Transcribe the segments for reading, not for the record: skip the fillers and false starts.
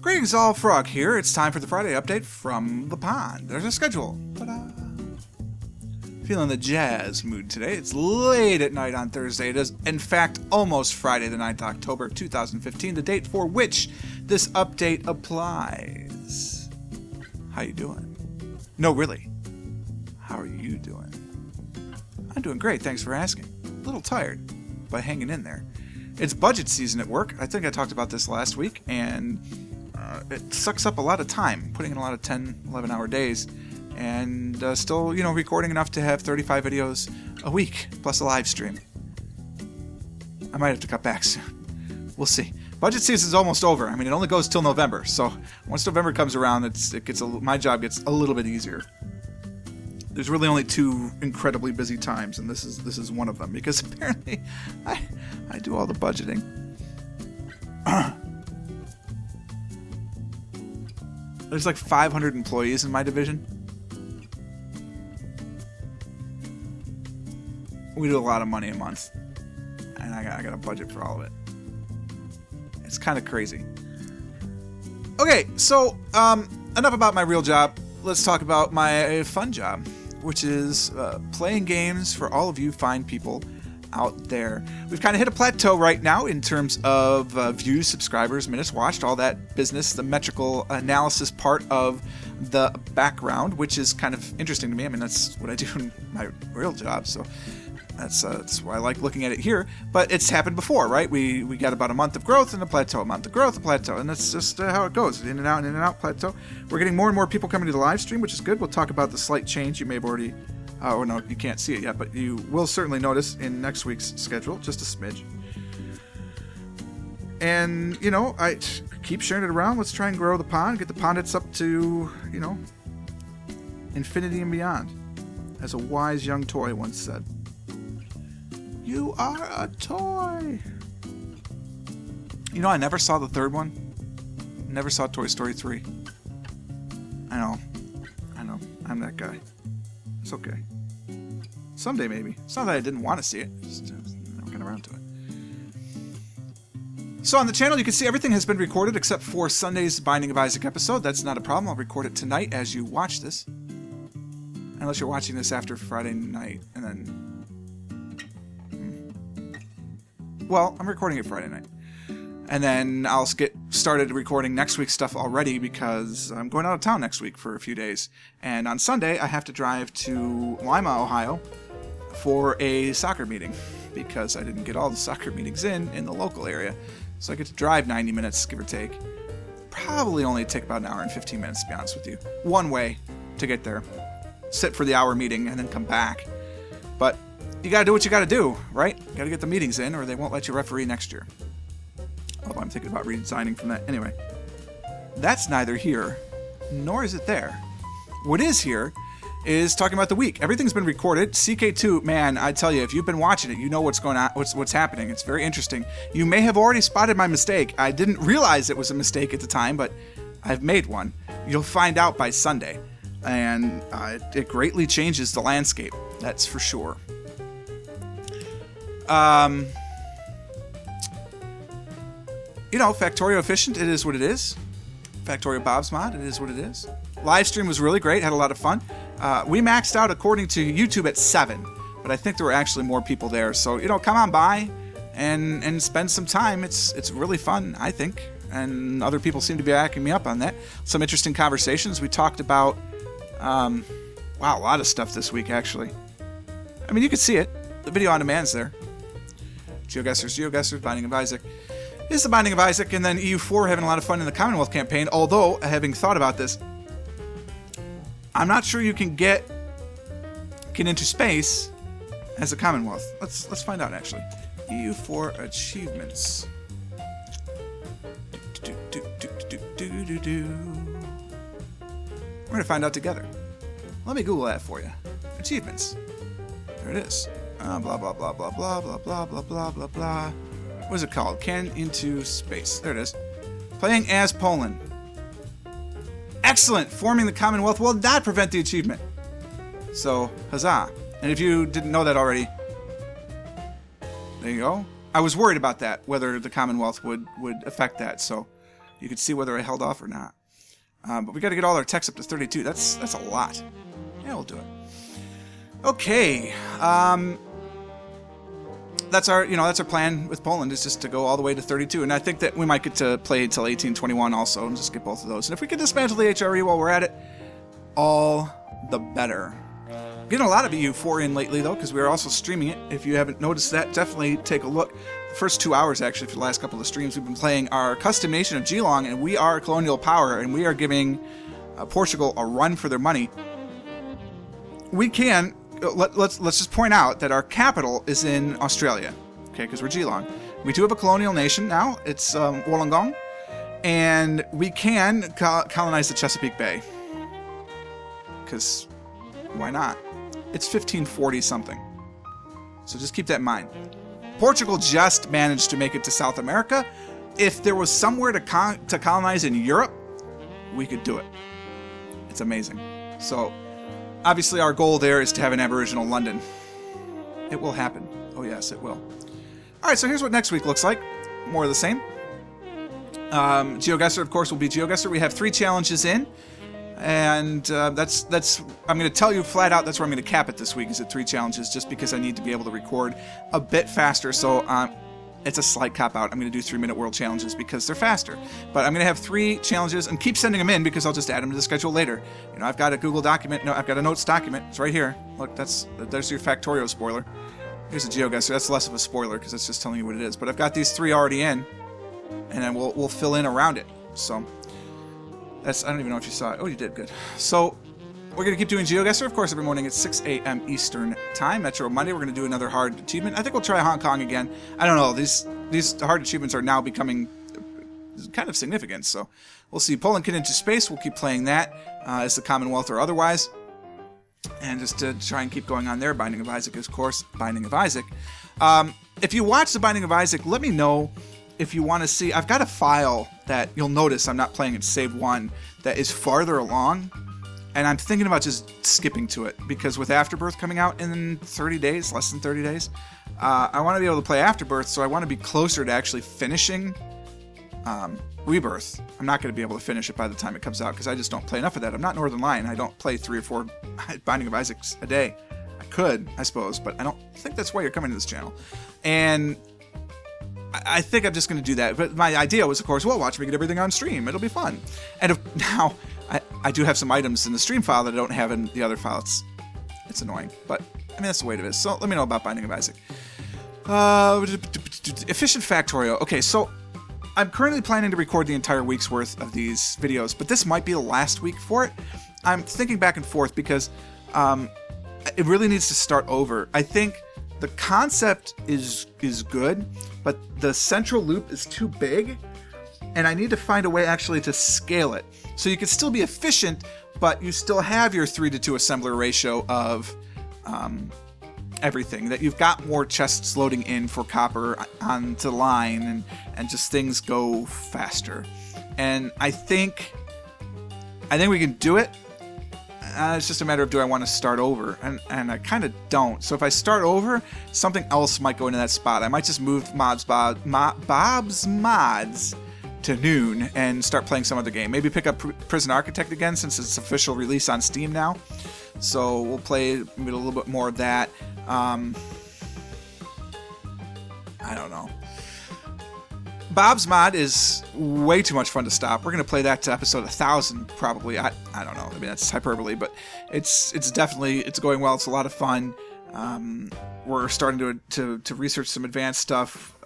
Greetings all, Frog here. It's time for the Friday update from the pond. There's a schedule. Ta-da! Feeling the jazz mood today. It's late at night on Thursday. It is, in fact, almost Friday the 9th of October 2015, the date for which this update applies. How you doing? No, really. How are you doing? I'm doing great, thanks for asking. A little tired, but hanging in there. It's budget season at work. I think I talked about this last week, and it sucks up a lot of time, putting in a lot of 10, 11-hour days, and still, recording enough to have 35 videos a week, plus a live stream. I might have to cut back soon. We'll see. Budget season's almost over. I mean, it only goes till November, so once November comes around, my job gets a little bit easier. There's really only two incredibly busy times, and this is one of them, because apparently I do all the budgeting. There's like 500 employees in my division. We do a lot of money a month, and I got a budget for all of it. It's kind of crazy. Okay, so enough about my real job. Let's talk about my fun job, which is playing games for all of you fine people out there. We've kind of hit a plateau right now in terms of views, subscribers, minutes watched, all that business, the metrical analysis part of the background, which is kind of interesting to me. I mean, that's what I do in my real job, so that's why I like looking at it here. But it's happened before, right? We got about a month of growth and a plateau, a month of growth, a plateau, and that's just how it goes, in and out, plateau. We're getting more and more people coming to the live stream, which is good. We'll talk about the slight change you may have already or no, you can't see it yet, but you will certainly notice in next week's schedule, just a smidge. And, I keep sharing it around. Let's try and grow the pond, get the pondits up to, infinity and beyond. As a wise young toy once said. You are a toy! I never saw the third one. Never saw Toy Story 3. I know. I'm that guy. It's okay. Someday, maybe. It's not that I didn't want to see it. Just never got around to it. So on the channel, you can see everything has been recorded except for Sunday's Binding of Isaac episode. That's not a problem. I'll record it tonight as you watch this. Unless you're watching this after Friday night, and then... Well, I'm recording it Friday night. And then I'll get started recording next week's stuff already because I'm going out of town next week for a few days. And on Sunday, I have to drive to Lima, Ohio for a soccer meeting because I didn't get all the soccer meetings in the local area. So I get to drive 90 minutes, give or take. Probably only take about an hour and 15 minutes, to be honest with you. One way to get there. Sit for the hour meeting and then come back. But you gotta do what you gotta do, right? You gotta get the meetings in or they won't let you referee next year. Although I'm thinking about resigning from that. Anyway, that's neither here nor is it there. What is here is talking about the week. Everything's been recorded. CK2, man, I tell you, if you've been watching it, you know what's going on, what's happening. It's very interesting. You may have already spotted my mistake. I didn't realize it was a mistake at the time, but I've made one. You'll find out by Sunday. And it greatly changes the landscape. That's for sure. Factorio Efficient, it is what it is. Factorio Bob's Mod, it is what it is. Live stream was really great, had a lot of fun. We maxed out, according to YouTube, at 7, but I think there were actually more people there. So, come on by and spend some time. It's really fun, I think, and other people seem to be backing me up on that. Some interesting conversations. We talked about, a lot of stuff this week, actually. I mean, you can see it. The video on demand's there. GeoGuessrs, Binding of Isaac. Is the Binding of Isaac, and then EU4 having a lot of fun in the Commonwealth campaign, although, having thought about this, I'm not sure you can get into space as a Commonwealth. Let's find out, actually. EU4 achievements. We're going to find out together. Let me Google that for you. Achievements. There it is. Blah, blah, blah, blah, blah, blah, blah, blah, blah, blah, blah. What is it called? Can into space. There it is. Playing as Poland. Excellent! Forming the Commonwealth will not prevent the achievement. So, huzzah. And if you didn't know that already, there you go. I was worried about that, whether the Commonwealth would affect that, so you could see whether I held off or not. But we got to get all our techs up to 32. That's a lot. Yeah, we'll do it. Okay. That's our plan with Poland, is just to go all the way to 32. And I think that we might get to play until 1821 also, and just get both of those. And if we can dismantle the HRE while we're at it, all the better. Getting a lot of EU4 in lately, though, because we're also streaming it. If you haven't noticed that, definitely take a look. The first 2 hours, actually, for the last couple of streams, we've been playing our custom nation of Geelong, and we are a colonial power, and we are giving Portugal a run for their money. We can... Let's just point out that our capital is in Australia, okay, because we're Geelong. We do have a colonial nation now. It's Wollongong, and we can colonize the Chesapeake Bay, because why not? It's 1540 something, so just keep that in mind. Portugal just managed to make it to South America. If there was somewhere to colonize in Europe, we could do it. It's amazing. So obviously, our goal there is to have an Aboriginal London. It will happen. Oh, yes, it will. All right, so here's what next week looks like. More of the same. GeoGuessr, of course, will be GeoGuessr. We have 3 challenges in, and that's. I'm going to tell you flat out that's where I'm going to cap it this week, is at 3 challenges, just because I need to be able to record a bit faster. So it's a slight cop-out. I'm going to do 3-minute world challenges because they're faster. But I'm going to have 3 challenges, and keep sending them in because I'll just add them to the schedule later. You know, I've got a Google document. No, I've got a notes document. It's right here. Look, there's your Factorio spoiler. Here's a GeoGuessr. That's less of a spoiler because it's just telling you what it is. But I've got these 3 already in, and then we'll fill in around it. So that's, I don't even know if you saw it. Oh, you did. Good. So we're going to keep doing GeoGuessr, of course, every morning at 6 a.m. Eastern Time. Metro Monday, we're going to do another hard achievement. I think we'll try Hong Kong again. I don't know. These hard achievements are now becoming kind of significant, so we'll see. Poland Kid into Space, we'll keep playing that as the Commonwealth or otherwise. And just to try and keep going on there, Binding of Isaac, of course, Binding of Isaac. If you watch the Binding of Isaac, let me know if you want to see. I've got a file that you'll notice I'm not playing at Save 1 that is farther along. And I'm thinking about just skipping to it, because with Afterbirth coming out in 30 days, less than 30 days, I want to be able to play Afterbirth, so I want to be closer to actually finishing Rebirth. I'm not going to be able to finish it by the time it comes out, because I just don't play enough of that. I'm not Northern Lion. I don't play 3 or 4 Binding of Isaacs a day. I could, I suppose, but I don't think that's why you're coming to this channel. And I think I'm just going to do that. But my idea was, of course, well, watch me get everything on stream. It'll be fun. And now I do have some items in the stream file that I don't have in the other file. It's annoying, but I mean, that's the way it is. So let me know about Binding of Isaac. Efficient Factorio. Okay, so I'm currently planning to record the entire week's worth of these videos, but this might be the last week for it. I'm thinking back and forth because it really needs to start over. I think the concept is good, but the central loop is too big, and I need to find a way actually to scale it. So you can still be efficient, but you still have your 3-to-2 assembler ratio of everything. That you've got more chests loading in for copper onto the line, and just things go faster. And I think we can do it. It's just a matter of, do I want to start over? And I kind of don't. So if I start over, something else might go into that spot. I might just move Bob's Mods to noon and start playing some other game. Maybe pick up Prison Architect again, since it's official release on Steam now. So we'll play a little bit more of that. I don't know. Bob's Mod is way too much fun to stop. We're going to play that to episode 1000 probably. I don't know. I mean, that's hyperbole, but it's definitely, it's going well. It's a lot of fun. We're starting to research some advanced stuff.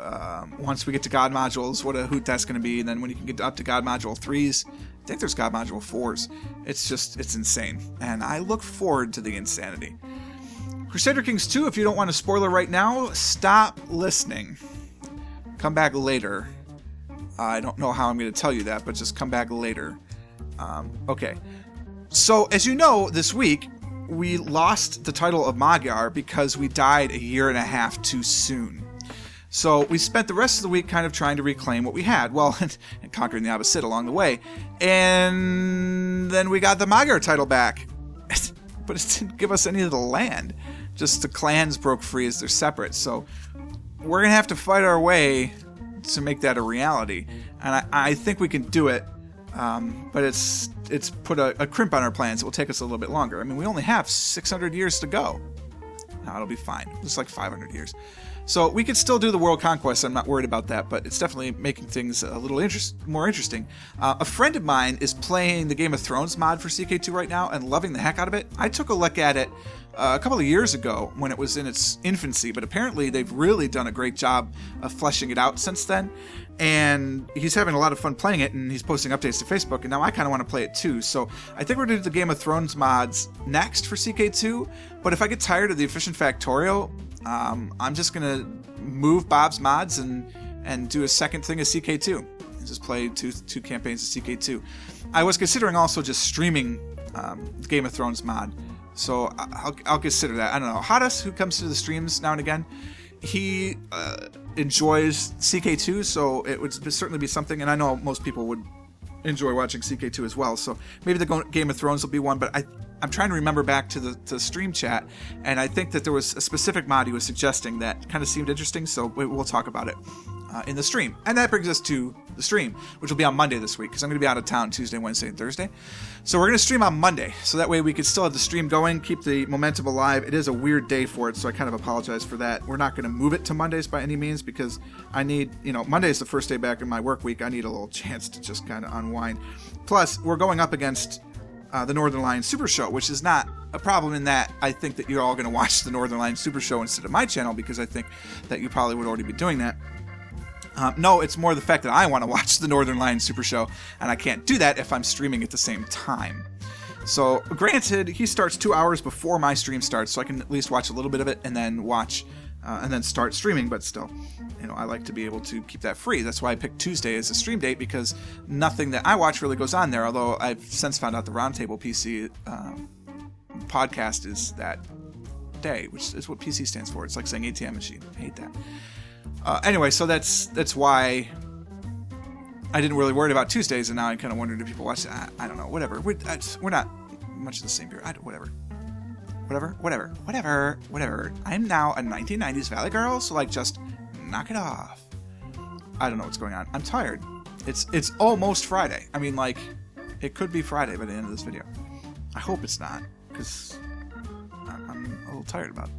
Once we get to God modules, what a hoot that's going to be. And then when you can get up to God module 3s, I think there's God module 4s. It's insane. And I look forward to the insanity. Crusader Kings 2, if you don't want a spoiler right now, stop listening. Come back later. I don't know how I'm going to tell you that, but just come back later. Okay. So, as you know, this week, we lost the title of Magyar because we died a year and a half too soon. So we spent the rest of the week kind of trying to reclaim what we had. Well, and conquering the opposite along the way. And then we got the Magyar title back. But it didn't give us any of the land. Just the clans broke free as they're separate. So we're going to have to fight our way to make that a reality. and I think we can do it. But it's put a crimp on our plans. It will take us a little bit longer. I mean, we only have 600 years to go. No, it'll be fine. It's like 500 years. So we could still do the world conquest. I'm not worried about that, but it's definitely making things a little more interesting. A friend of mine is playing the Game of Thrones mod for CK2 right now and loving the heck out of it. I took a look at it a couple of years ago when it was in its infancy, but apparently they've really done a great job of fleshing it out since then. And he's having a lot of fun playing it, and he's posting updates to Facebook, and now I kind of want to play it too. So I think we're going to do the Game of Thrones mods next for CK2, but if I get tired of the Efficient Factorial, I'm just going to move Bob's mods and do a second thing as CK2. And just play two campaigns of CK2. I was considering also just streaming the Game of Thrones mod, so I'll consider that. I don't know. Hadas, who comes to the streams now and again, he enjoys CK2, so it would certainly be something, and I know most people would enjoy watching CK2 as well, so maybe the Game of Thrones will be one, but I'm trying to remember back to the stream chat, and I think that there was a specific mod he was suggesting that kind of seemed interesting, so we'll talk about it in the stream. And that brings us to the stream, which will be on Monday this week, because I'm going to be out of town Tuesday, Wednesday, and Thursday. So we're going to stream on Monday, so that way we can still have the stream going, keep the momentum alive. It is a weird day for it, so I kind of apologize for that. We're not going to move it to Mondays by any means, because I need, Monday is the first day back in my work week. I need a little chance to just kind of unwind. Plus, we're going up against the Northern Lion Super Show, which is not a problem in that I think that you're all going to watch the Northern Lion Super Show instead of my channel, because I think that you probably would already be doing that. No, it's more the fact that I want to watch the Northern Lion Super Show, and I can't do that if I'm streaming at the same time. So, granted, he starts 2 hours before my stream starts, so I can at least watch a little bit of it and then watch, and then start streaming, but still, I like to be able to keep that free. That's why I picked Tuesday as a stream date, because nothing that I watch really goes on there, although I've since found out the Roundtable PC podcast is that day, which is what PC stands for. It's like saying ATM machine. I hate that. Anyway, so that's why I didn't really worry about Tuesdays, and now I'm kind of wondering if people watch that. I don't know. Whatever. We're not much of the same here. Whatever. I'm now a 1990s Valley girl, so just knock it off. I don't know what's going on. I'm tired. It's almost Friday. I mean, it could be Friday by the end of this video. I hope it's not, because I'm a little tired about it.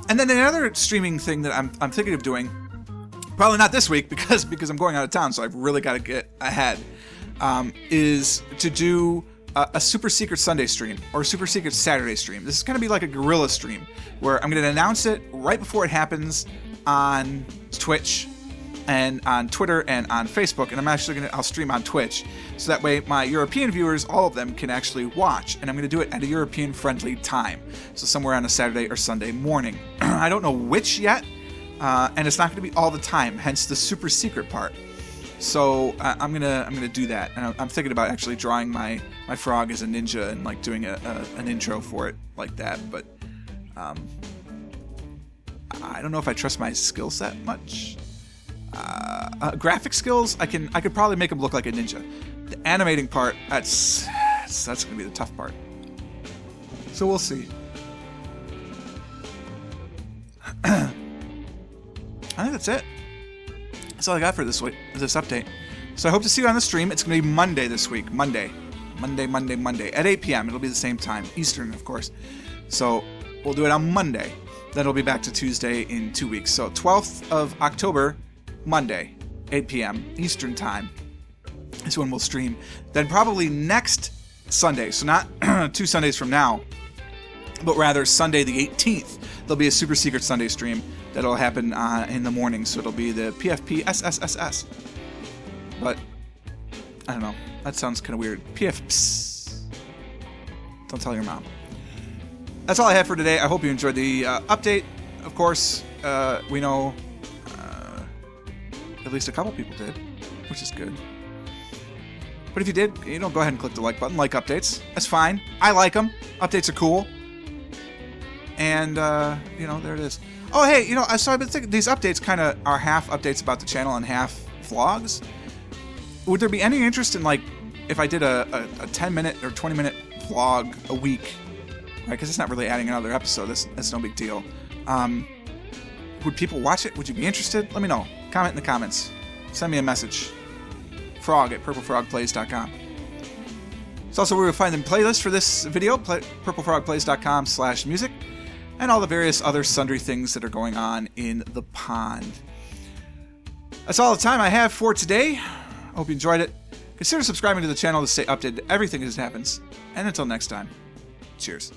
And then another streaming thing that I'm thinking of doing, probably not this week because I'm going out of town, so I've really got to get ahead, is to do a Super Secret Sunday stream or a Super Secret Saturday stream. This is going to be like a guerrilla stream where I'm going to announce it right before it happens on Twitch and on Twitter and on Facebook, and I'll stream on Twitch, so that way my European viewers, all of them, can actually watch, and I'm going to do it at a European-friendly time, so somewhere on a Saturday or Sunday morning. I don't know which yet, and it's not going to be all the time, hence the super secret part. So I'm gonna do that, and I'm thinking about actually drawing my frog as a ninja and doing an intro for it like that, but I don't know if I trust my skill set much. Graphic skills, I could probably make him look like a ninja. The animating part, that's gonna be the tough part. So we'll see. I think that's it. That's all I got for this update. So I hope to see you on the stream. It's gonna be Monday this week. Monday at 8 p.m. It'll be the same time, Eastern, of course. So we'll do it on Monday. Then it'll be back to Tuesday in 2 weeks. So 12th of October, Monday, 8 p.m. Eastern time is when we'll stream. Then probably next Sunday, so not 2 Sundays from now, but rather Sunday the 18th, there'll be a Super Secret Sunday stream that'll happen in the morning, so it'll be the PFP SSSS. But, I don't know, that sounds kind of weird. PFPS. Don't tell your mom. That's all I have for today. I hope you enjoyed the update. Of course, we know at least a couple people did, which is good. But if you did, go ahead and click the like button. Like updates. That's fine. I like them. Updates are cool. And, there it is. Oh, hey, so I've been thinking these updates kind of are half updates about the channel and half vlogs. Would there be any interest in, if I did a 10-minute or 20-minute vlog a week? Right, because it's not really adding another episode. That's no big deal. Would people watch it? Would you be interested? Let me know. Comment in the comments. Send me a message. Frog at purplefrogplays.com. It's also where you'll find the playlist for this video, purplefrogplays.com/music, and all the various other sundry things that are going on in the pond. That's all the time I have for today. I hope you enjoyed it. Consider subscribing to the channel to stay updated to everything that happens. And until next time, cheers.